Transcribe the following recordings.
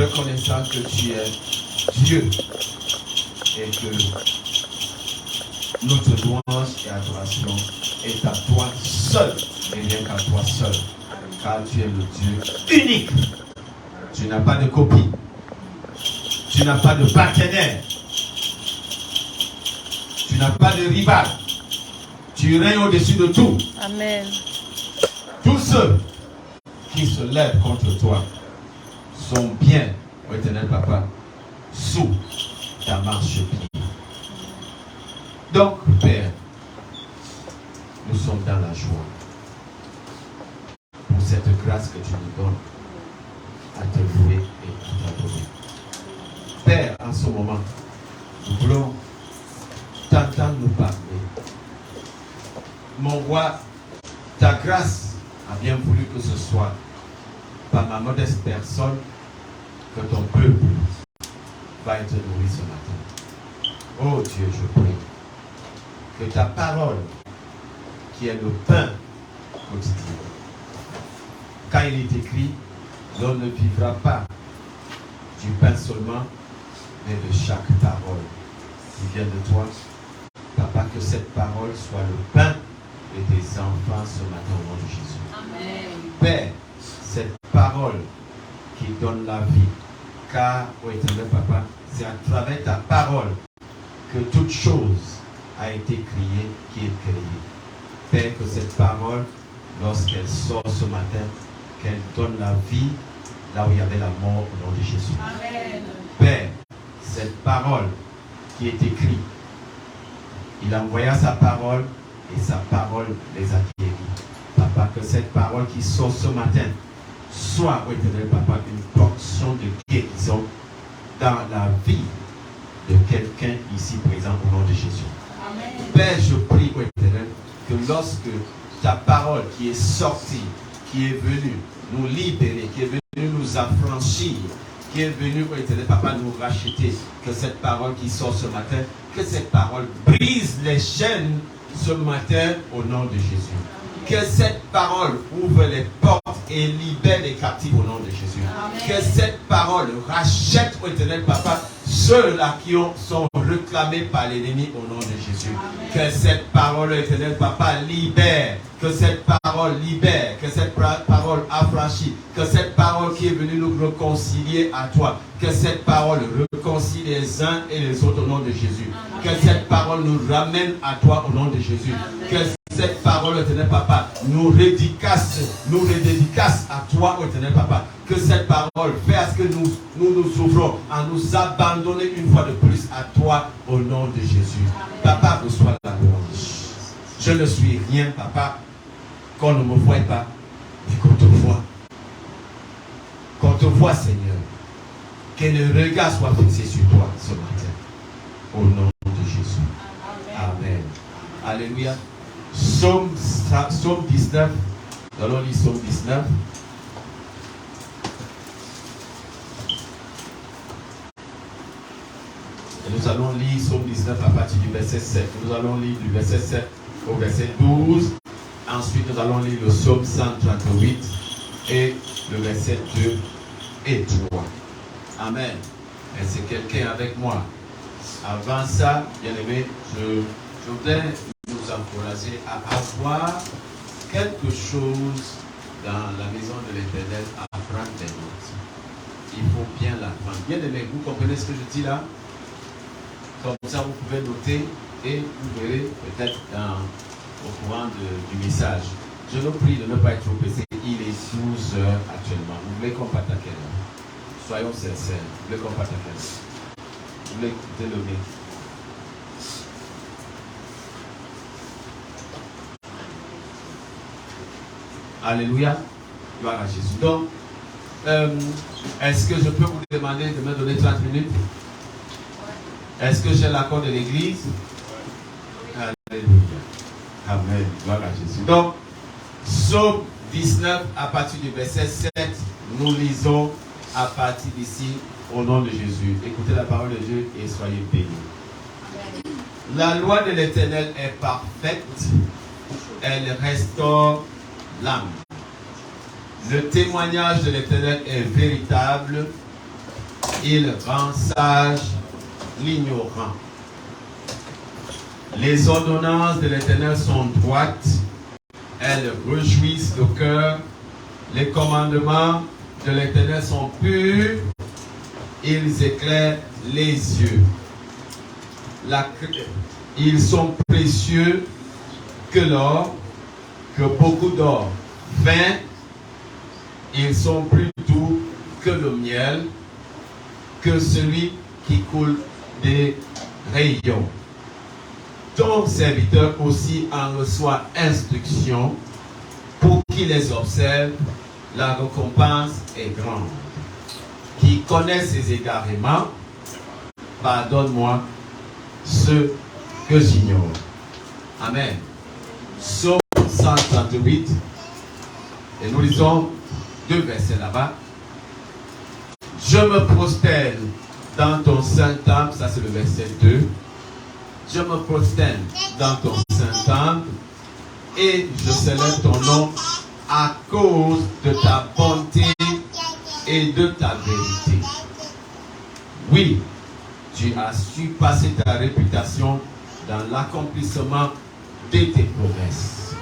reconnaissant que tu es Dieu et que notre louange et adoration est à toi seul et rien qu'à toi seul, car tu es le Dieu unique. Tu n'as pas de copie, tu n'as pas de partenaire, tu n'as pas de rival, tu règnes au-dessus de tout. Amen. Tous ceux qui se lèvent contre toi sont bien, ô éternel Papa, sous ta marche-pied. Donc, Père, nous sommes dans la joie pour cette grâce que tu nous donnes à te louer et à t'adorer. Père, en ce moment, nous voulons t'entendre nous parler. Mon roi, ta grâce a bien voulu que ce soit par ma modeste personne que ton peuple va être nourri ce matin. Oh Dieu, je prie que ta parole, qui est le pain quotidien, quand il est écrit, l'homme ne vivra pas du pain seulement, mais de chaque parole qui vient de toi. Papa, que cette parole soit le pain de tes enfants ce matin au nom de Jésus. Amen. Père, cette parole qui donne la vie, car, ô éternel Papa, c'est à travers ta parole que toute chose a été créée, qui est créée. Père, que cette parole, lorsqu'elle sort ce matin, qu'elle donne la vie là où il y avait la mort au nom de Jésus. Amen. Père, cette parole qui est écrite, il envoya sa parole et sa parole les a guéris. Papa, que cette parole qui sort ce matin soit, ô éternel Papa, une portion de guérison dans la vie de quelqu'un ici présent au nom de Jésus. Amen. Père, je prie, ô éternel, que lorsque ta parole qui est sortie, qui est venue nous libérer, qui est venue nous affranchir, qui est venue, ô éternel Papa, nous racheter, que cette parole qui sort ce matin, que cette parole brise les chaînes ce matin au nom de Jésus. Que cette parole ouvre les portes et libère les captifs au nom de Jésus. Amen. Que cette parole rachète, ô éternel Papa, ceux-là qui sont réclamés par l'ennemi au nom de Jésus. Amen. Que cette parole, éternel Papa, libère. Que cette parole libère. Que cette parole affranchit. Que cette parole qui est venue nous réconcilier à toi. Que cette parole réconcilie les uns et les autres au nom de Jésus. Amen. Que cette parole nous ramène à toi au nom de Jésus. Amen. Que cette parole, éternel Papa, nous redédicace à toi, éternel Papa. Que cette parole fasse que nous ouvrons à nous abandonner une fois de plus à toi au nom de Jésus. Amen. Papa, reçois la louange. Je ne suis rien, Papa, qu'on ne me voie pas, mais qu'on te voie. Qu'on te voie, Seigneur. Que le regard soit fixé sur toi ce matin. Au nom de Jésus. Amen. Alléluia. Psaume 19. Nous allons lire Psaume 19. Et nous allons lire Psaume 19 à partir du verset 7. Nous allons lire du verset 7 au verset 12. Ensuite, nous allons lire le Psaume 138 et le verset 2 et 3. Amen. Est-ce que quelqu'un avec moi? Avant ça, bien aimé, je voudrais nous encourager à avoir quelque chose dans la maison de l'Éternel, à prendre des notes. Il faut bien l'apprendre. Bien aimé, vous comprenez ce que je dis là? Comme ça, vous pouvez noter et vous verrez peut-être au courant du message. Je vous prie de ne pas être trop pressé. Il est 12 heures actuellement. Vous voulez qu'on parte à quelle heure? Soyons sincères. Vous voulez qu'on parte à quelle heure? Vous voulez écouter le mien? Alléluia. Gloire à Jésus. Donc, est-ce que je peux vous demander de me donner 30 minutes? Est-ce que j'ai l'accord de l'Église? Alléluia. Amen. Gloire à Jésus. Donc, Psaume 19, à partir du verset 7, nous lisons à partir d'ici au nom de Jésus. Écoutez la parole de Dieu et soyez bénis. La loi de l'Éternel est parfaite. Elle restaure l'âme. Le témoignage de l'Éternel est véritable. il rend sage l'ignorant. Les ordonnances de l'Éternel sont droites, elles réjouissent le cœur. Les commandements de l'Éternel sont purs, ils éclairent les yeux. Ils sont précieux que l'or, que beaucoup d'or. Fin, ils sont plus doux que le miel, que celui qui coule des rayons. Ton serviteur aussi en reçoit instruction pour qu'il les observe. La récompense est grande. Qui connaît ses égarements, pardonne-moi ce que j'ignore. Amen. Psaume 138. Et nous lisons 2 versets là-bas. Je me prosterne dans ton saint temple. Ça c'est le verset 2. Je me prosterne dans ton saint temple et je célèbre ton nom à cause de ta bonté et de ta vérité. Oui, tu as su passer ta réputation dans l'accomplissement de tes promesses.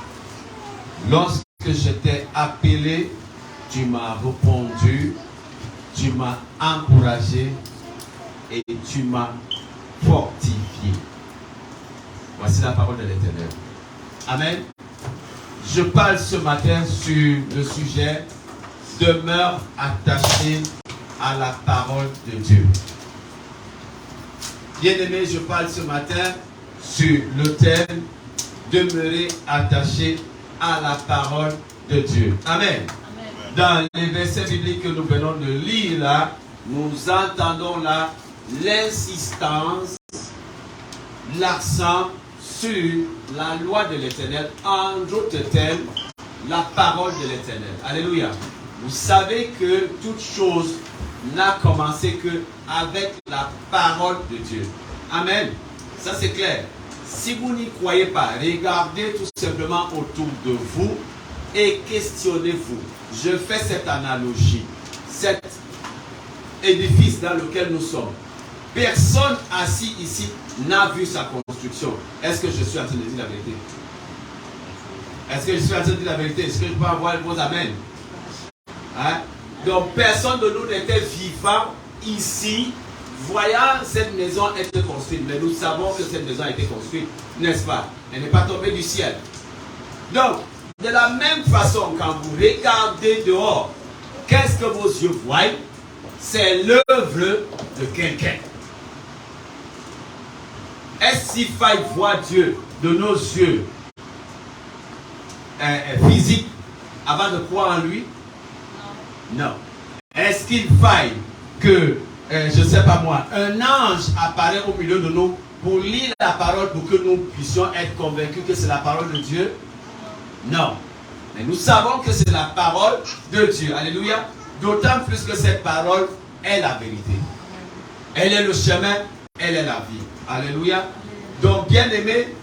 Lorsque je t'ai appelé, tu m'as répondu, tu m'as encouragé et tu m'as fortifié. Voici la parole de l'Éternel. Amen. Je parle ce matin sur le sujet « Demeure attaché à la parole de Dieu ». Bien-aimé, je parle ce matin sur le thème « Demeurer attaché à la parole de Dieu ». Amen. Dans les versets bibliques que nous venons de lire là, nous entendons là l'insistance, l'accent sur la loi de l'Éternel, en d'autres termes, la parole de l'Éternel. Alléluia. Vous savez que toute chose n'a commencé que avec la parole de Dieu. Amen. Ça c'est clair. Si vous n'y croyez pas, regardez tout simplement autour de vous et questionnez-vous. Je fais cette analogie. Cet édifice dans lequel nous sommes. Personne assis ici n'a vu sa construction. Est-ce que je suis en train de dire la vérité? Est-ce que je suis en train de dire la vérité? Est-ce que je peux avoir vos amens? Hein? Donc personne de nous n'était vivant ici, voyant cette maison être construite. Mais nous savons que cette maison a été construite, n'est-ce pas? Elle n'est pas tombée du ciel. Donc, de la même façon, quand vous regardez dehors, qu'est-ce que vos yeux voient? C'est l'œuvre de quelqu'un. Est-ce qu'il faille voir Dieu de nos yeux physiques avant de croire en lui? Non. Est-ce qu'il faille que, je ne sais pas moi, un ange apparaît au milieu de nous pour lire la parole pour que nous puissions être convaincus que c'est la parole de Dieu? Non. Mais nous savons que c'est la parole de Dieu. Alléluia. D'autant plus que cette parole est la vérité. Elle est le chemin, elle est la vie. Alléluia. Donc, bien aimé,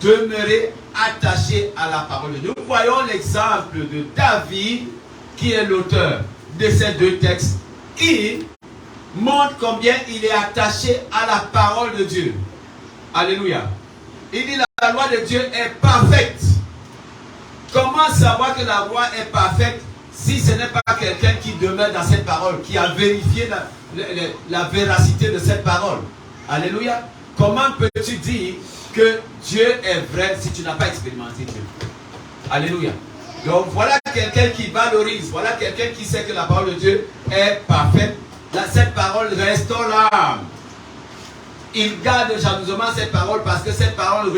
demeurez attachés à la parole de Dieu. Nous voyons l'exemple de David, qui est l'auteur de ces 2 textes, qui montre combien il est attaché à la parole de Dieu. Alléluia. Il dit la loi de Dieu est parfaite. Comment savoir que la loi est parfaite si ce n'est pas quelqu'un qui demeure dans cette parole, qui a vérifié la véracité de cette parole? Alléluia. Comment peux-tu dire que Dieu est vrai si tu n'as pas expérimenté Dieu? Alléluia. Donc voilà quelqu'un qui valorise, voilà quelqu'un qui sait que la parole de Dieu est parfaite. Cette parole restaure l'âme. Il garde jalousement cette parole parce que cette parole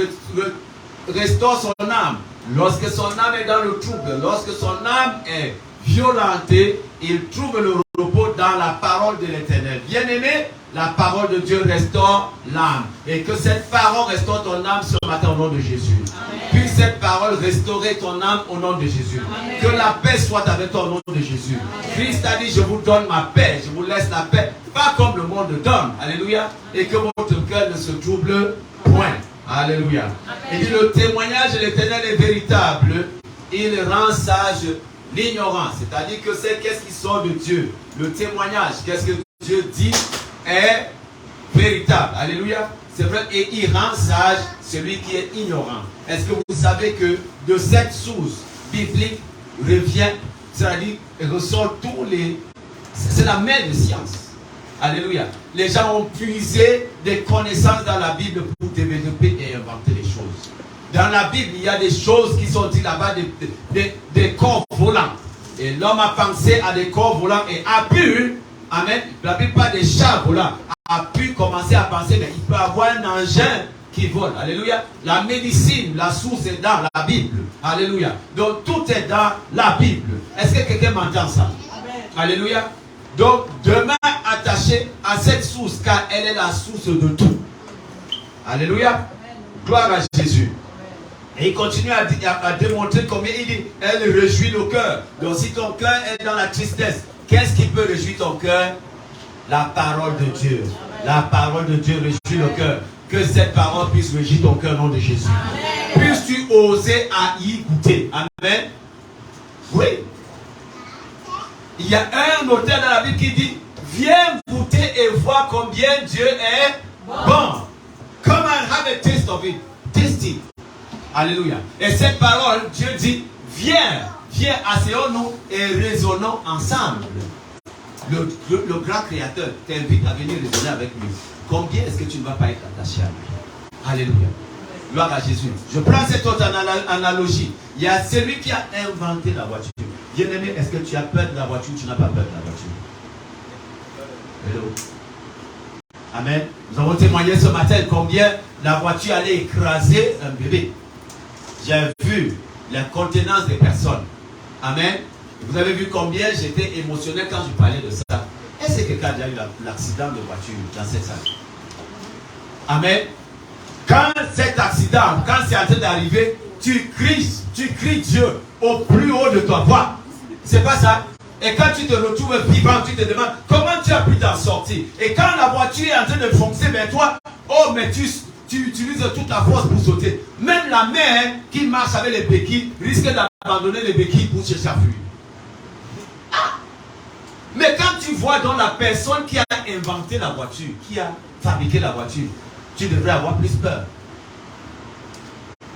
restaure son âme. Lorsque son âme est dans le trouble, lorsque son âme est violentée, il trouve le repos dans la parole de l'Éternel. Bien-aimé, la parole de Dieu restaure l'âme. Et que cette parole restaure ton âme ce matin au nom de Jésus. Amen. Puis cette parole restaurer ton âme au nom de Jésus. Amen. Que la paix soit avec toi au nom de Jésus. Amen. Christ a dit, je vous donne ma paix, je vous laisse la paix, pas comme le monde donne. Alléluia. Et que votre cœur ne se trouble point. Alléluia. Il dit, le témoignage de l'Éternel est véritable. Il rend sage l'ignorance. C'est-à-dire que c'est qu'est-ce qui sort de Dieu. Le témoignage, qu'est-ce que Dieu dit est véritable. Alléluia. C'est vrai. Et il rend sage celui qui est ignorant. Est-ce que vous savez que de cette source biblique revient, c'est-à-dire ressort tous les... C'est la mère de science. Alléluia. Les gens ont puisé des connaissances dans la Bible pour développer et inventer les choses. Dans la Bible, il y a des choses qui sont dites là-bas, des corps volants. Et l'homme a pensé à des corps volants et a pu, amen, la Bible parle des chats volants, a pu commencer à penser, mais il peut avoir un engin qui vole. Alléluia. La médecine, la source est dans la Bible. Alléluia. Donc tout est dans la Bible. Est-ce que quelqu'un m'entend ça? Amen. Alléluia. Donc demain attaché à cette source, car elle est la source de tout. Alléluia. Amen. Gloire à Jésus. Et il continue à démontrer combien il dit, elle réjouit le cœur. Donc si ton cœur est dans la tristesse, qu'est-ce qui peut réjouir ton cœur? La parole de Dieu. La parole de Dieu réjouit le cœur. Que cette parole puisse réjouir ton cœur au nom de Jésus. Puisses-tu oser à y goûter. Amen. Oui. Il y a un auteur dans la Bible qui dit, viens goûter et voir combien Dieu est bon. Come and have a taste of it. Taste it. Alléluia. Et cette parole, Dieu dit, viens, asseyons-nous et raisonnons ensemble. Le grand créateur t'invite à venir raisonner avec lui. Combien est-ce que tu ne vas pas être attaché à lui? Alléluia. Gloire à Jésus. Je prends cette autre analogie. Il y a celui qui a inventé la voiture. Bien-aimé, est-ce que tu as peur de la voiture ou tu n'as pas peur de la voiture? Hello. Amen. Nous avons témoigné ce matin combien la voiture allait écraser un bébé. J'ai vu la contenance des personnes. Amen. Vous avez vu combien j'étais émotionnel quand je parlais de ça. Est-ce que quelqu'un a déjà eu l'accident de voiture dans cette salle? Amen. Quand cet accident, quand c'est en train d'arriver, tu cries Dieu au plus haut de ta voix. C'est pas ça? Et quand tu te retrouves vivant, tu te demandes comment tu as pu t'en sortir. Et quand la voiture est en train de foncer vers toi, oh mais tu utilises toute ta force pour sauter. Même la mère qui marche avec les béquilles risque d'abandonner les béquilles pour chercher à fuir. Ah! Mais quand tu vois donc la personne qui a inventé la voiture, qui a fabriqué la voiture, tu devrais avoir plus peur.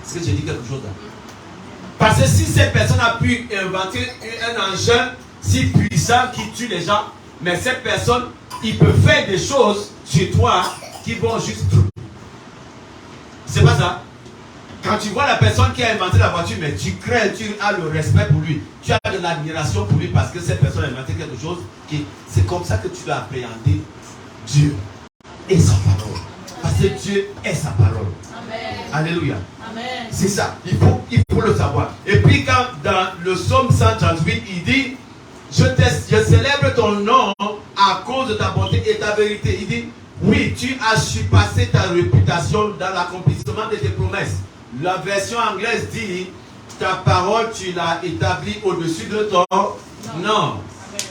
Est-ce que j'ai dit quelque chose là? Parce que si cette personne a pu inventer un engin si puissant qui tue les gens, mais cette personne, il peut faire des choses chez toi qui vont juste... C'est pas ça. Quand tu vois la personne qui a inventé la voiture, mais tu crains, tu as le respect pour lui. Tu as de l'admiration pour lui parce que cette personne a inventé quelque chose qui... C'est comme ça que tu dois appréhender Dieu et sa parole. Parce que Dieu est sa parole. Amen. Alléluia. Amen. C'est ça. Il faut le savoir. Et puis quand dans le psaume 138, il dit, je célèbre ton nom à cause de ta bonté et ta vérité. Il dit, oui, tu as surpassé ta réputation dans l'accomplissement de tes promesses. La version anglaise dit, ta parole, tu l'as établie au-dessus de ton nom.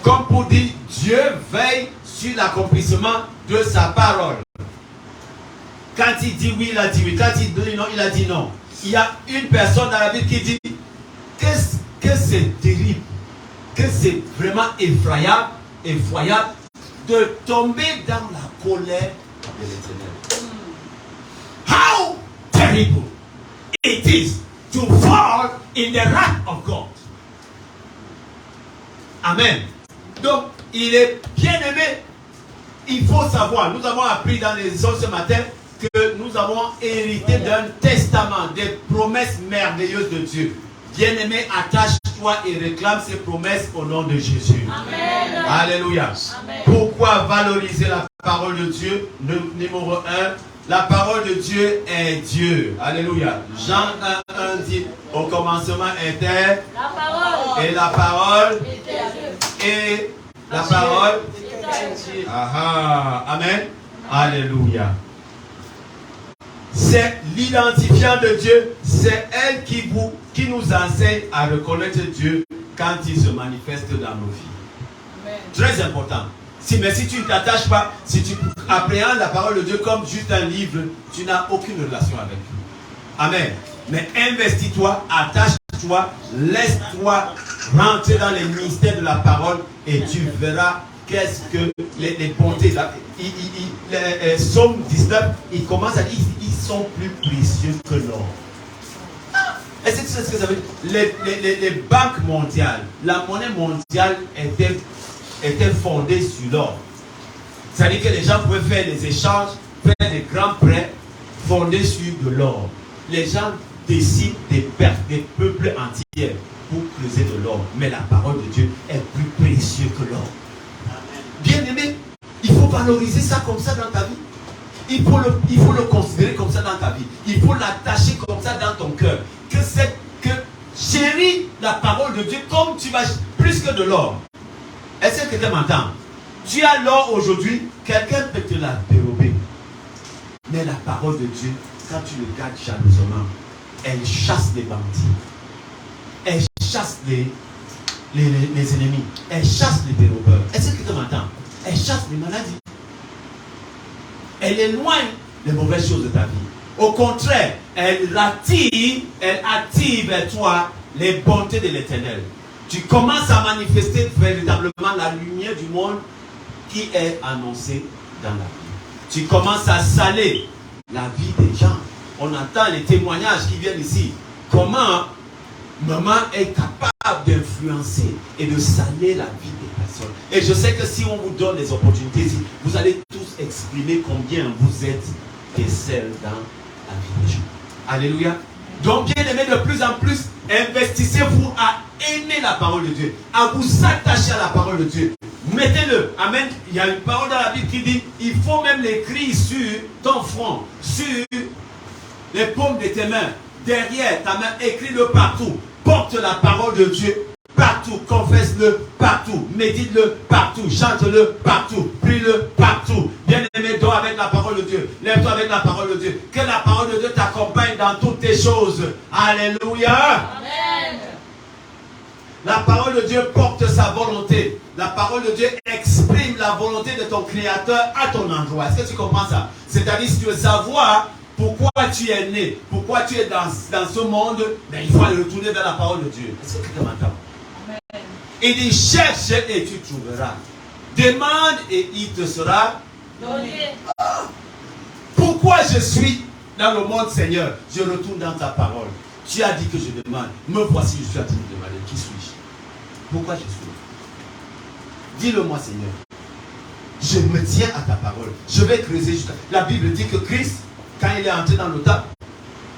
Comme pour dire, Dieu veille sur l'accomplissement de sa parole. Quand il dit oui, il a dit oui. Quand il dit non, il a dit non. Il y a une personne dans la Bible qui dit que c'est terrible, que c'est vraiment effroyable de tomber dans la colère de l'Éternel. How terrible it is to fall in the wrath of God. Amen. Donc, il est bien aimé. Il faut savoir, nous avons appris dans les leçons ce matin que nous avons hérité d'un testament, des promesses merveilleuses de Dieu. Bien-aimé, attache-toi et réclame ces promesses au nom de Jésus. Amen. Alléluia. Amen. Pourquoi valoriser la parole de Dieu? Numéro 1, la parole de Dieu est Dieu. Alléluia. Jean 1 dit, au commencement était la parole. Et la parole était Dieu. Et la parole était Dieu. Amen. Alléluia. C'est l'identifiant de Dieu, c'est elle qui nous enseigne à reconnaître Dieu quand il se manifeste dans nos vies. Amen. Très important. Mais si tu ne t'attaches pas, si tu appréhendes la parole de Dieu comme juste un livre, tu n'as aucune relation avec lui. Amen. Mais investis-toi, attache-toi, laisse-toi rentrer dans les mystères de la parole et tu verras qu'est-ce que les bontés. Psaume 19, il commence à dire ils sont plus précieux que l'or. Est-ce que tu sais ce que ça veut dire? Les banques mondiales, la monnaie mondiale était fondée sur l'or. C'est-à-dire que les gens pouvaient faire des échanges, faire des grands prêts fondés sur de l'or. Les gens décident des pertes des peuples entiers pour creuser de l'or. Mais la parole de Dieu est plus précieuse que l'or. Bien aimé, il faut valoriser ça comme ça dans ta vie. Il faut le considérer comme ça dans ta vie. Il faut l'attacher comme ça dans ton cœur. Que chéris la parole de Dieu comme tu vas plus que de l'or. Est-ce que quelqu'un m'entend? Tu as l'or aujourd'hui, quelqu'un peut te la dérober. Mais la parole de Dieu, quand tu le gardes chaleureusement, elle chasse les bandits. Elle chasse les ennemis. Elle chasse les dérobeurs. Est-ce que quelqu'un m'entend? Elle chasse les maladies. Elle éloigne les mauvaises choses de ta vie. Au contraire, elle attire vers toi les bontés de l'Éternel. Tu commences à manifester véritablement la lumière du monde qui est annoncée dans la vie. Tu commences à saler la vie des gens. On entend les témoignages qui viennent ici. Comment maman est capable d'influencer et de saler la vie des personnes. Et je sais que si on vous donne les opportunités, vous allez tous exprimer combien vous êtes des sels dans la vie des gens. Alléluia. Donc, bien aimé, de plus en plus, investissez-vous à aimer la parole de Dieu, à vous attacher à la parole de Dieu. Mettez-le. Amen. Il y a une parole dans la Bible qui dit, il faut même l'écrire sur ton front, sur les paumes de tes mains, derrière ta main, écris-le partout. Porte la parole de Dieu partout, confesse-le partout, médite-le partout, chante-le partout, prie-le partout. Bien-aimé, dors avec la parole de Dieu, lève-toi avec la parole de Dieu. Que la parole de Dieu t'accompagne dans toutes tes choses. Alléluia. Amen. La parole de Dieu porte sa volonté. La parole de Dieu exprime la volonté de ton Créateur à ton endroit. Est-ce que tu comprends ça? C'est-à-dire, si tu veux savoir pourquoi tu es né, pourquoi tu es dans ce monde, ben, il faut aller retourner vers la parole de Dieu. Est-ce que tu m'entends? Il dit, cherche et tu trouveras. Demande et il te sera donné. Pourquoi je suis dans le monde, Seigneur? Je retourne dans ta parole. Tu as dit que je demande. Me voici, je suis en train de demander. Qui suis-je? Pourquoi je suis là? Dis-le-moi, Seigneur. Je me tiens à ta parole. Je vais creuser jusqu'à... La Bible dit que Christ, quand il est entré dans le temple,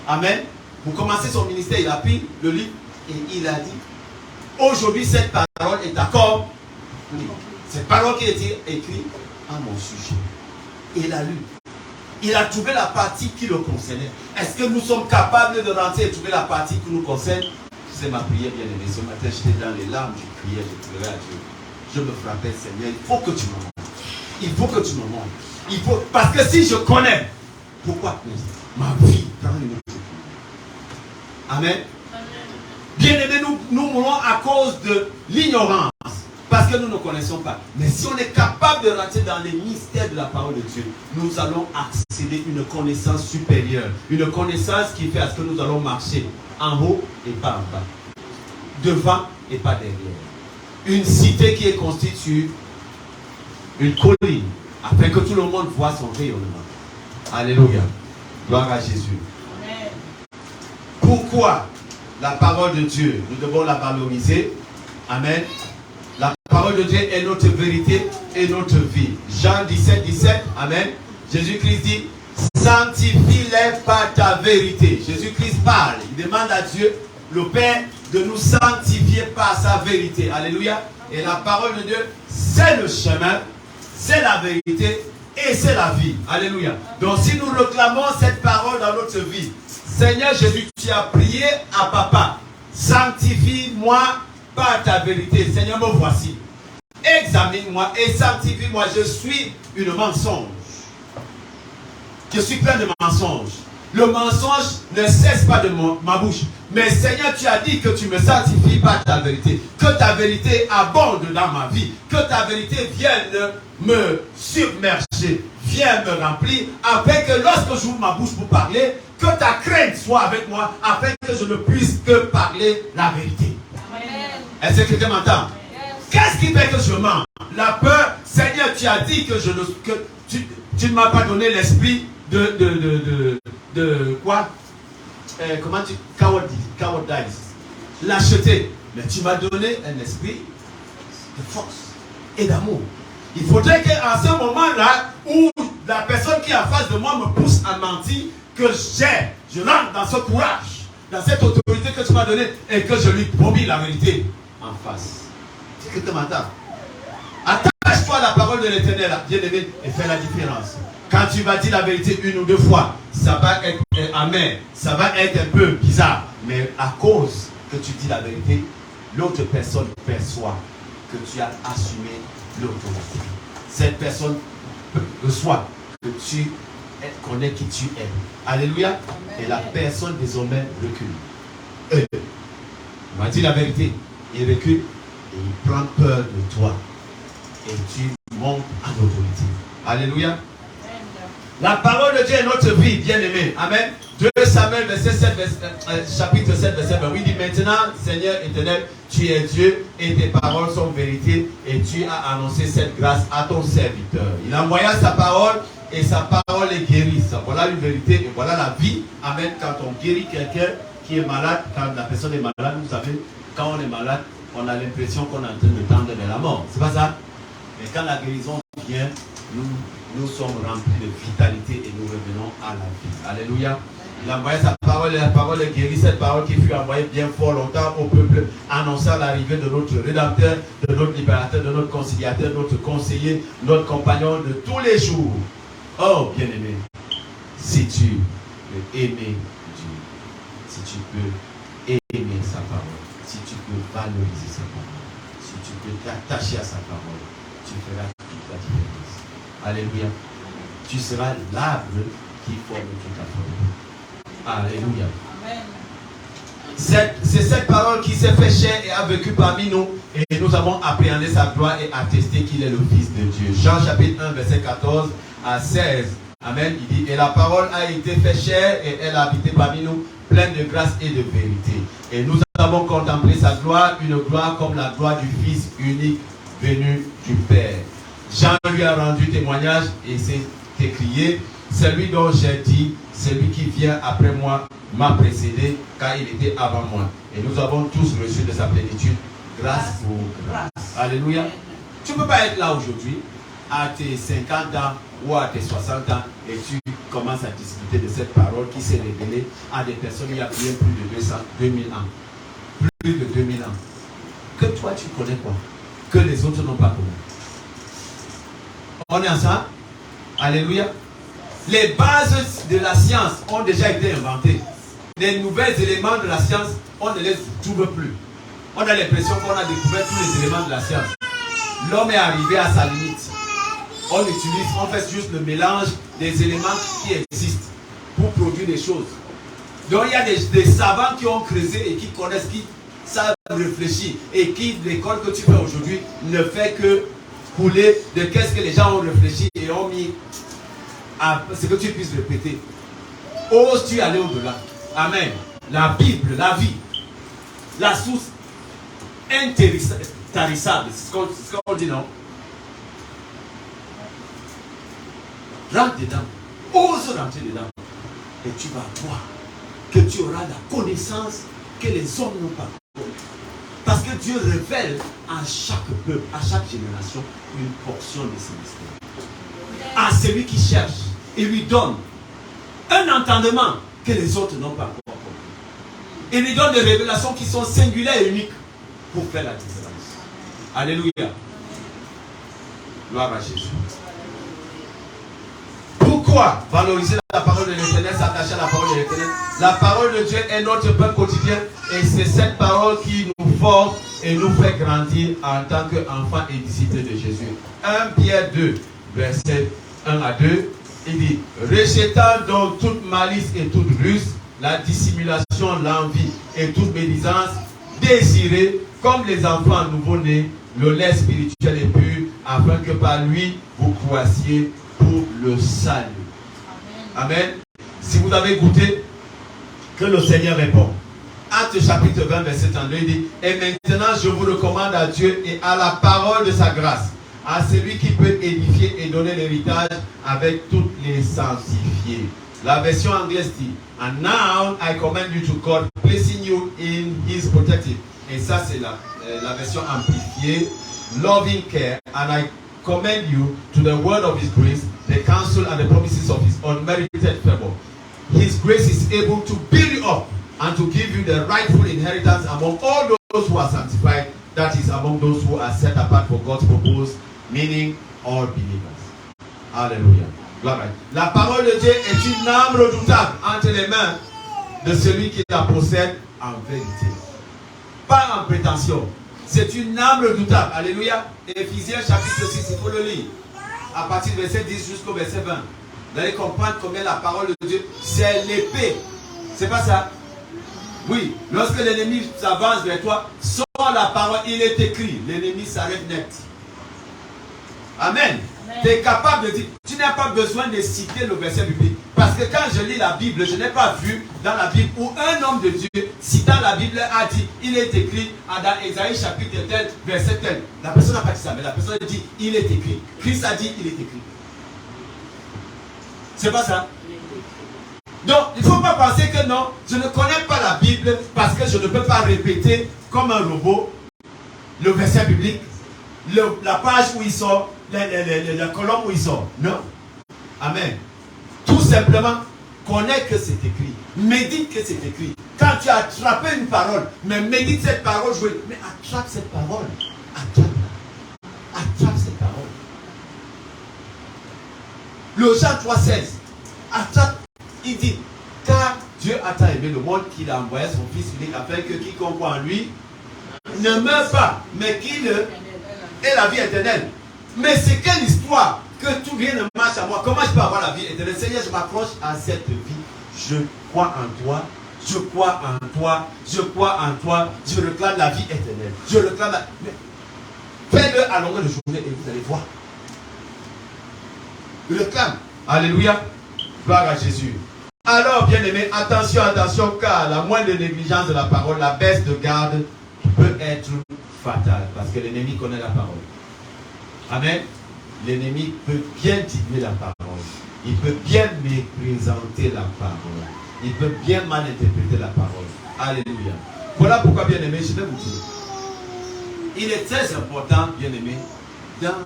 amen, pour commencer son ministère, il a pris le livre et il a dit, aujourd'hui cette parole est d'accord. Cette parole qui a été écrite à mon sujet. Il a lu. Il a trouvé la partie qui le concernait. Est-ce que nous sommes capables de rentrer et trouver la partie qui nous concerne? C'est ma prière, bien aimée. Ce matin, j'étais dans les larmes, je priais, je pleurais à Dieu. Je me frappais, Seigneur, il faut que tu me montres. Il faut que tu me montres. Il faut... Parce que si je connais, pourquoi ma vie prend une autre vie? Amen. Bien aimé, nous mourons à cause de l'ignorance. Parce que nous ne connaissons pas. Mais si on est capable de rentrer dans les mystères de la parole de Dieu, nous allons accéder à une connaissance supérieure. Une connaissance qui fait à ce que nous allons marcher en haut et pas en bas. Devant et pas derrière. Une cité qui est construite sur une colline. Afin que tout le monde voit son rayonnement. Alléluia. Gloire à Jésus. Amen. Pourquoi la parole de Dieu, nous devons la valoriser? Amen. La parole de Dieu est notre vérité et notre vie. Jean 17, 17. Amen. Jésus-Christ dit, sanctifie-les par ta vérité. Jésus-Christ parle. Il demande à Dieu, le Père, de nous sanctifier par sa vérité. Alléluia. Et la parole de Dieu, c'est le chemin, c'est la vérité et c'est la vie. Alléluia. Donc si nous réclamons cette parole dans notre vie, Seigneur Jésus, tu as prié à Papa, sanctifie-moi par ta vérité. Seigneur, me voici. Examine-moi et sanctifie-moi. Je suis une mensonge. Je suis plein de mensonges. Le mensonge ne cesse pas de ma bouche. Mais Seigneur, tu as dit que tu me sanctifies par ta vérité. Que ta vérité abonde dans ma vie. Que ta vérité vienne me submerger. Vienne me remplir. Afin que lorsque j'ouvre ma bouche pour parler, que ta crainte soit avec moi. Afin que je ne puisse que parler la vérité. Est-ce que quelqu'un m'entend? Qu'est-ce qui fait que je mens? La peur. Seigneur, tu as dit que tu ne m'as pas donné l'esprit de quoi? Comment tu... Cowardice. Lâcheté. Mais tu m'as donné un esprit de force et d'amour. Il faudrait qu'à ce moment-là, où la personne qui est en face de moi me pousse à mentir, que je rentre dans ce courage, dans cette autorité que tu m'as donnée, et que je lui promets la vérité en face. C'est que tu m'entends. Attache-toi à la parole de l'Éternel, bien-aimé, et fais la différence. Quand tu vas dire la vérité une ou deux fois, ça va être amer, ça va être un peu bizarre, mais à cause que tu dis la vérité, l'autre personne perçoit que tu as assumé l'autorité. Cette personne reçoit que tu connais qui tu es. Alléluia. Amen. Et la personne désormais recule. On va dire la vérité. Il recule et il prend peur de toi. Et tu montes en autorité. Alléluia. Amen. La parole de Dieu est notre vie, bien-aimé. Amen. 2 Samuel chapitre 7, verset 20. Oui, dit maintenant, Seigneur éternel, tu es Dieu et tes paroles sont vérité et tu as annoncé cette grâce à ton serviteur. Il envoya sa parole et sa parole est guérisse. Voilà une vérité et voilà la vie. Amen. Quand on guérit quelqu'un qui est malade, quand la personne est malade, vous savez, quand on est malade, on a l'impression qu'on est en train de tendre vers la mort. C'est pas ça? Mais quand la guérison vient, nous sommes remplis de vitalité et nous revenons à la vie. Alléluia. Il a envoyé sa parole et la parole est guérie. Cette parole qui fut envoyée bien fort longtemps au peuple, annonçant l'arrivée de notre rédempteur, de notre libérateur, de notre conciliateur, notre conseiller, notre compagnon de tous les jours. Oh, bien-aimé, si tu veux aimer Dieu, si tu peux aimer sa parole, si tu peux valoriser sa parole, si tu peux t'attacher à sa parole, tu feras toute la différence. Alléluia. Tu seras l'arbre qui forme toute la forêt. Alléluia. Amen. C'est cette parole qui s'est fait chair et a vécu parmi nous. Et nous avons appréhendé sa gloire et attesté qu'il est le Fils de Dieu. Jean chapitre 1, verset 14 à 16. Amen. Il dit, et la parole a été fait chair et elle a habité parmi nous, pleine de grâce et de vérité. Et nous avons contemplé sa gloire, une gloire comme la gloire du Fils unique venu du Père. Jean lui a rendu témoignage et s'est écrié, celui dont j'ai dit, celui qui vient après moi m'a précédé car il était avant moi. Et nous avons tous reçu de sa plénitude grâce pour grâce. Alléluia. Tu ne peux pas être là aujourd'hui à tes 50 ans ou à tes 60 ans et tu commences à discuter de cette parole qui s'est révélée à des personnes il y a bien plus de 2000 ans. Plus de 2000 ans. Que toi tu connais quoi? Que les autres n'ont pas connu. On est ensemble? Alléluia. Les bases de la science ont déjà été inventées. Les nouveaux éléments de la science, on ne les trouve plus. On a l'impression qu'on a découvert tous les éléments de la science. L'homme est arrivé à sa limite. On fait juste le mélange des éléments qui existent pour produire des choses. Donc il y a des savants qui ont creusé et qui connaissent, qui savent réfléchir et qui, l'école que tu fais aujourd'hui, ne fait que couler de qu'est-ce que les gens ont réfléchi et ont mis à ce que tu puisses répéter. Oses-tu aller au-delà? Amen. La Bible, la vie, la source intarissable, c'est ce qu'on dit, non? Rentre dedans. Ose rentrer dedans. Et tu vas voir que tu auras la connaissance que les hommes n'ont pas. Parce que Dieu révèle à chaque peuple, à chaque génération, une portion de ses mystères. À celui qui cherche, il lui donne un entendement que les autres n'ont pas encore compris. Il lui donne des révélations qui sont singulières et uniques pour faire la différence. Alléluia. Gloire à Jésus. Pourquoi valoriser la parole de l'Éternel, s'attacher à la parole de l'Éternel? La parole de Dieu est notre pain quotidien et c'est cette parole qui nous forme et nous fait grandir en tant qu'enfants et disciples de Jésus. 1 Pierre 2, verset 1 à 2, il dit, rejetant donc toute malice et toute ruse, la dissimulation, l'envie et toute médisance, désirez, comme les enfants nouveau-nés, le lait spirituel et pur, afin que par lui, vous croissiez pour le salut. Amen. Amen. Si vous avez goûté, que le Seigneur répond. Actes chapitre 20, verset 32, il dit, et maintenant je vous recommande à Dieu et à la parole de sa grâce, à celui qui peut édifier et donner l'héritage avec toutes les sanctifiés. La version anglaise dit, and now I commend you to God, placing you in his protective. Et ça c'est la version amplifiée, loving care, and I commend you to the word of his grace, the counsel and the promises of his unmerited favor. His grace is able to build you up and to give you the rightful inheritance among all those who are sanctified, that is, among those who are set apart for God's purpose, meaning all believers. Alléluia. La parole de Dieu est une arme redoutable entre les mains de celui qui la possède en vérité. Pas en prétention. C'est une arme redoutable. Alléluia. Éphésiens chapitre 6, il faut le lire. À partir du verset 10 jusqu'au verset 20. Vous allez comprendre combien la parole de Dieu, c'est l'épée. C'est pas ça? Oui. Lorsque l'ennemi s'avance vers toi, sors la parole, il est écrit. L'ennemi s'arrête net. Amen. Tu es capable de dire, tu n'as pas besoin de citer le verset biblique. Parce que quand je lis la Bible, je n'ai pas vu dans la Bible où un homme de Dieu, citant la Bible, a dit, il est écrit dans Ésaïe chapitre tel, verset tel. La personne n'a pas dit ça, mais la personne a dit, il est écrit. Christ a dit, il est écrit. C'est pas ça. Donc, il ne faut pas penser que non, je ne connais pas la Bible parce que je ne peux pas répéter comme un robot le verset biblique, la page où il sort, la colonne où il sort. Non. Amen. Tout simplement, connais que c'est écrit. Médite que c'est écrit. Quand tu as attrapé une parole, mais médite cette parole, mais attrape cette parole. Attrape cette parole. Le Jean 3,16. Attrape. Il dit, car Dieu a tant aimé le monde qu'il a envoyé son Fils unique afin que quiconque croit en lui ne meure pas, mais qu'il ait la vie éternelle. Mais c'est quelle histoire que tout rien ne marche à moi. Comment je peux avoir la vie éternelle? Seigneur, je m'accroche à cette vie. Je crois en toi. Je crois en toi. Je crois en toi. Je réclame la vie éternelle. Je réclame la... Faites-le à longueur de journée et vous allez voir. Je réclame. Alléluia. Gloire à Jésus. Alors, bien aimé, attention, attention, car la moindre négligence de la parole, la baisse de garde peut être fatale. Parce que l'ennemi connaît la parole. Amen. L'ennemi peut bien diluer la parole. Il peut bien méprésenter la parole. Il peut bien mal interpréter la parole. Alléluia. Voilà pourquoi, bien aimé, je vais vous dire. Il est très important, bien aimé, dans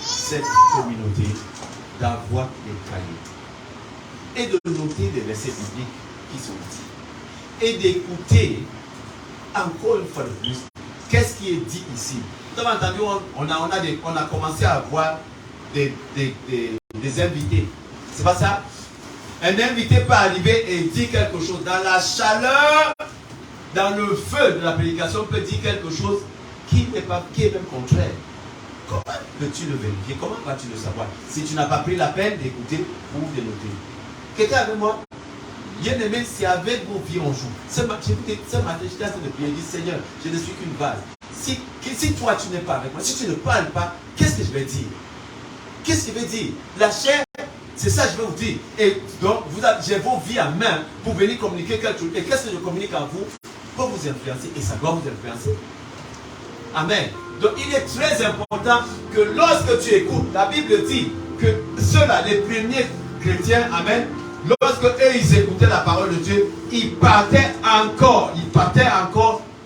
cette communauté, d'avoir des cahiers. Et de noter les versets bibliques qui sont dits. Et d'écouter, encore une fois de plus, qu'est-ce qui est dit ici. Vous avez entendu, on a commencé à avoir des invités. C'est pas ça? Un invité peut arriver et dire quelque chose. Dans la chaleur, dans le feu de la prédication, peut dire quelque chose qui est même contraire. Comment peux-tu le vérifier? Comment vas-tu le savoir si tu n'as pas pris la peine d'écouter ou de noter? Quelqu'un avec moi? Bien aimé, c'est avec vos vies on joue. Ce matin, j'étais en train de prier, je dis Seigneur, je ne suis qu'une vase. Si toi tu n'es pas avec moi, si tu ne parles pas, qu'est-ce que je vais dire? Qu'est-ce que je vais dire? La chair, c'est ça que je vais vous dire. Et donc, j'ai vos vies à main pour venir communiquer quelque chose. Et qu'est-ce que je communique à vous? Pour vous influencer. Et ça doit vous influencer. Amen. Donc, il est très important que lorsque tu écoutes, la Bible dit que ceux-là, les premiers chrétiens, amen, lorsque eux, ils écoutaient la parole de Dieu, ils partaient encore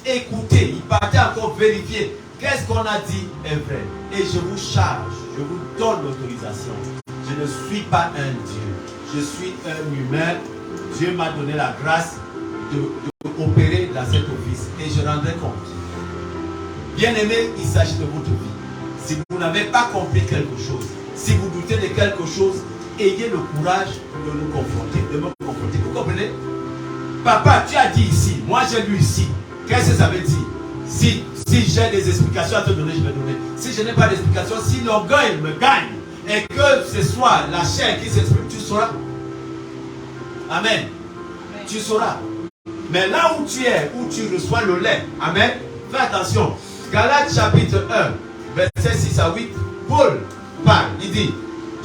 écouter, ils partaient encore vérifier. Qu'est-ce qu'on a dit est vrai. Et je vous charge, je vous donne l'autorisation. Je ne suis pas un Dieu. Je suis un humain. Dieu m'a donné la grâce d'opérer dans cet office. Et je rendrai compte. Bien aimé, il s'agit de votre vie. Si vous n'avez pas compris quelque chose, si vous doutez de quelque chose, ayez le courage de nous confronter, de me confronter. Vous comprenez? Papa, tu as dit ici, moi j'ai lu ici. Qu'est-ce que ça veut dire? Si j'ai des explications à te donner, je vais donner. Si je n'ai pas d'explication, si l'orgueil me gagne et que ce soit la chair qui s'exprime, tu sauras. Amen. Tu sauras. Mais là où tu es, où tu reçois le lait, amen, fais attention. Galates chapitre 1, verset 6 à 8, Paul parle, il dit,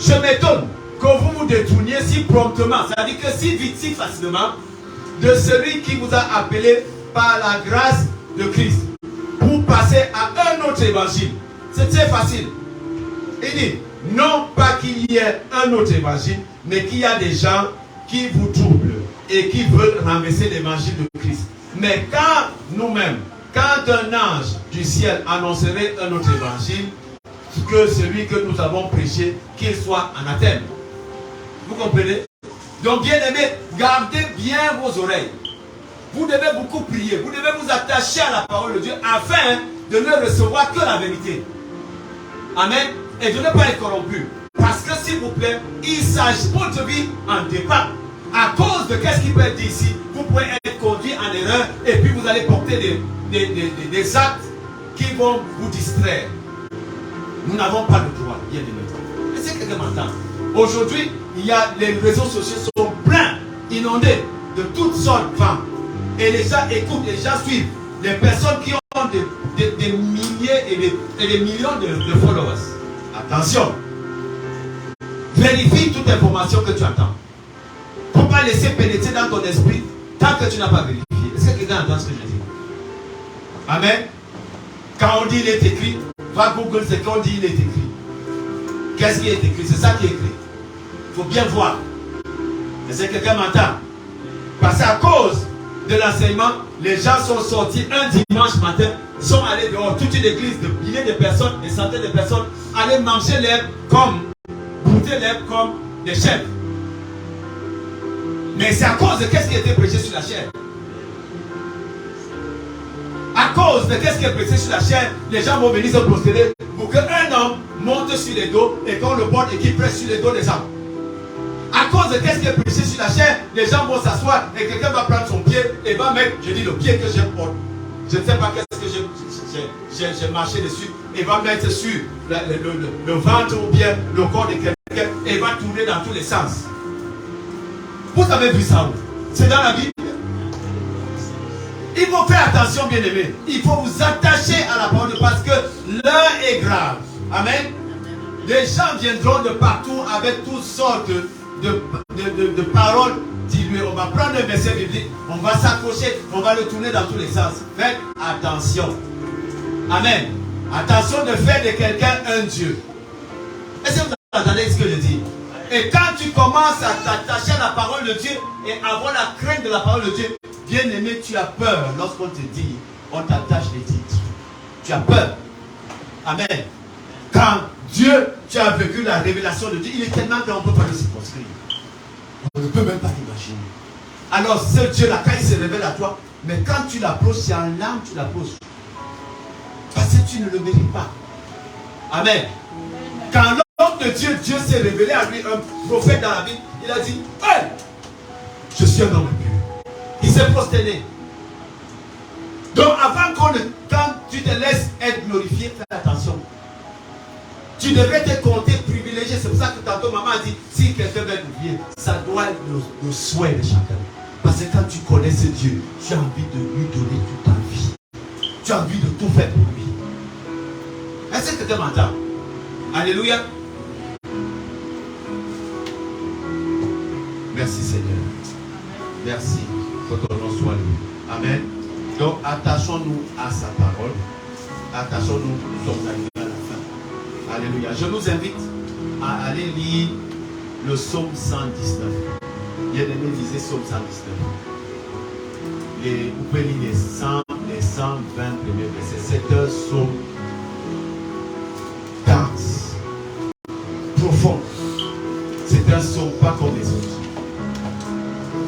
je m'étonne que vous vous détourniez si promptement, c'est-à-dire que si vite, si facilement, de celui qui vous a appelé par la grâce de Christ pour passer à un autre évangile. C'est très facile. Il dit, non pas qu'il y ait un autre évangile, mais qu'il y a des gens qui vous troublent et qui veulent renverser l'évangile de Christ. Mais quand nous-mêmes, quand un ange du ciel annoncerait un autre évangile, que celui que nous avons prêché, qu'il soit anathème. Vous comprenez? Donc, bien aimé, gardez bien vos oreilles. Vous devez beaucoup prier. Vous devez vous attacher à la parole de Dieu afin de ne recevoir que la vérité. Amen. Et de ne pas être corrompu. Parce que, s'il vous plaît, il s'agit, votre vie en dépend. À cause de qu'est-ce qui peut être dit ici, vous pouvez être conduit en erreur et puis vous allez porter des actes qui vont vous distraire. Nous n'avons pas le droit, bien aimé. Est-ce que quelqu'un m'entend? Aujourd'hui, les réseaux sociaux sont pleins, inondés de toutes sortes de femmes. Et les gens écoutent, les gens suivent. Les personnes qui ont des milliers et des millions de followers. Attention. Vérifie toute information que tu entends. Il ne faut pas laisser pénétrer dans ton esprit tant que tu n'as pas vérifié. Est-ce que quelqu'un entend ce que je dis? Amen. Quand on dit il est écrit, va Google ce qu'on dit il est écrit. Qu'est-ce qui est écrit? C'est ça qui est écrit. Il faut bien voir. Est-ce que quelqu'un m'entend? Parce qu'à cause de l'enseignement, les gens sont sortis un dimanche matin, sont allés dehors, toute une église de milliers de personnes, des centaines de personnes, aller manger l'herbe comme, goûter l'herbe comme des chèvres. Mais c'est à cause de qu'est-ce qui était prêché sur la chair. À cause de qu'est-ce qui est prêché sur la chair, les gens vont venir se prosterner pour qu'un homme monte sur les dos et qu'on le porte et qu'il presse sur les dos des hommes. À cause de qu'est-ce qui est prêché sur la chair, les gens vont s'asseoir et quelqu'un va prendre son pied et va mettre, je dis le pied que je porte. Je ne sais pas qu'est-ce que j'ai marché dessus. Et va mettre sur le ventre ou bien le corps de quelqu'un et va tourner dans tous les sens. Vous avez vu ça où? C'est dans la Bible. Il faut faire attention, bien aimé. Il faut vous attacher à la parole parce que l'heure est grave. Amen. Les gens viendront de partout avec toutes sortes de paroles diluées. On va prendre un verset biblique, on va s'accrocher, on va le tourner dans tous les sens. Faites attention. Amen. Attention de faire de quelqu'un un Dieu. Est-ce que vous entendez ce que je dis? Et quand tu commences à t'attacher à la parole de Dieu et avoir la crainte de la parole de Dieu, bien aimé, tu as peur lorsqu'on te dit, on t'attache les titres. Tu as peur. Amen. Quand Dieu, tu as vécu la révélation de Dieu, il est tellement grand, on ne peut pas le circonscrire. On ne peut même pas l'imaginer. Alors ce Dieu-là, quand il se révèle à toi, mais quand tu l'approches, c'est en l'âme tu l'approches. Parce que tu ne le mérites pas. Amen. Quand l'homme de Dieu, Dieu s'est révélé à lui, un prophète dans la Bible, il a dit, hey, je suis un homme pur. Il s'est prosterné. Donc avant quand tu te laisses être glorifié, fais attention. Tu devrais te compter privilégié. C'est pour ça que tantôt maman a dit, si quelqu'un veut oublier, ça doit être le souhait de chacun. Parce que quand tu connais ce Dieu, tu as envie de lui donner toute ta vie. Tu as envie de tout faire pour lui. Est-ce que quelqu'un m'entend? Alléluia. Merci Seigneur. Merci. Que ton nom soit loué. Amen. Donc attachons-nous à sa parole. Attachons-nous, nous sommes arrivés à la fin. Alléluia. Je nous invite à aller lire le psaume 119. Bien-aimé, lisez psaume 119. Vous pouvez lire les 120 premiers versets. C'est un psaume dense, profond. C'est un psaume pas comme les autres.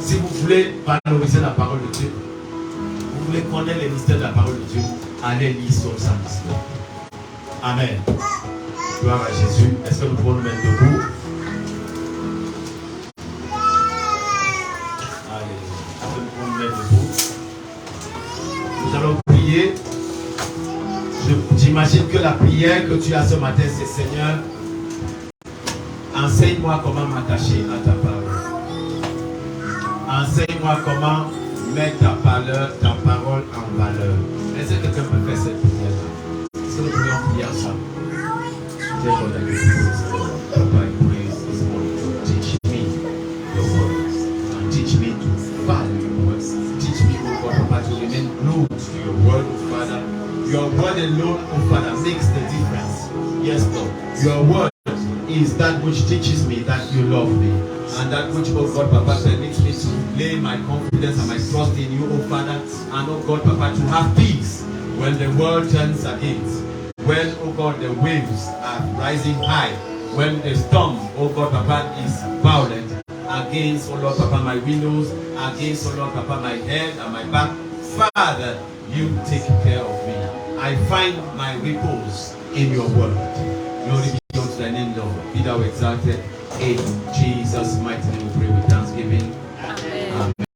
Si vous voulez valoriser la parole de Dieu, vous voulez connaître les mystères de la parole de Dieu, allez lire psaume 119. Amen. Gloire à Jésus. Est-ce que nous pouvons nous mettre debout? Allez. Est-ce que nous pouvons nous mettre debout? Nous allons prier. J'imagine que la prière que tu as ce matin, c'est Seigneur, enseigne-moi comment m'attacher à ta parole. Enseigne-moi comment mettre ta parole en valeur. Est-ce que quelqu'un peut faire cette prière? Est-ce que nous pouvons prier ensemble? Lord, I give you Papa, I praise this morning to teach me your word and teach me to value your words. Teach me, oh God, Papa, to remain word alone, oh Father, makes the difference. Yes, Lord. Your word is that which teaches me that you love me. And that which, oh God, Papa, permits me to lay my confidence and my trust in you, oh Father. And, oh God, Papa, to have peace when the world turns against. When, oh God, the waves are rising high. When the storm, oh God, Papa, is violent against, oh Lord, Papa, my windows, against, oh Lord, Papa, my head and my back. Father, you take care of me. I find my repose in your word. Glory be unto thy name, Lord. Be thou exalted in Jesus' mighty name.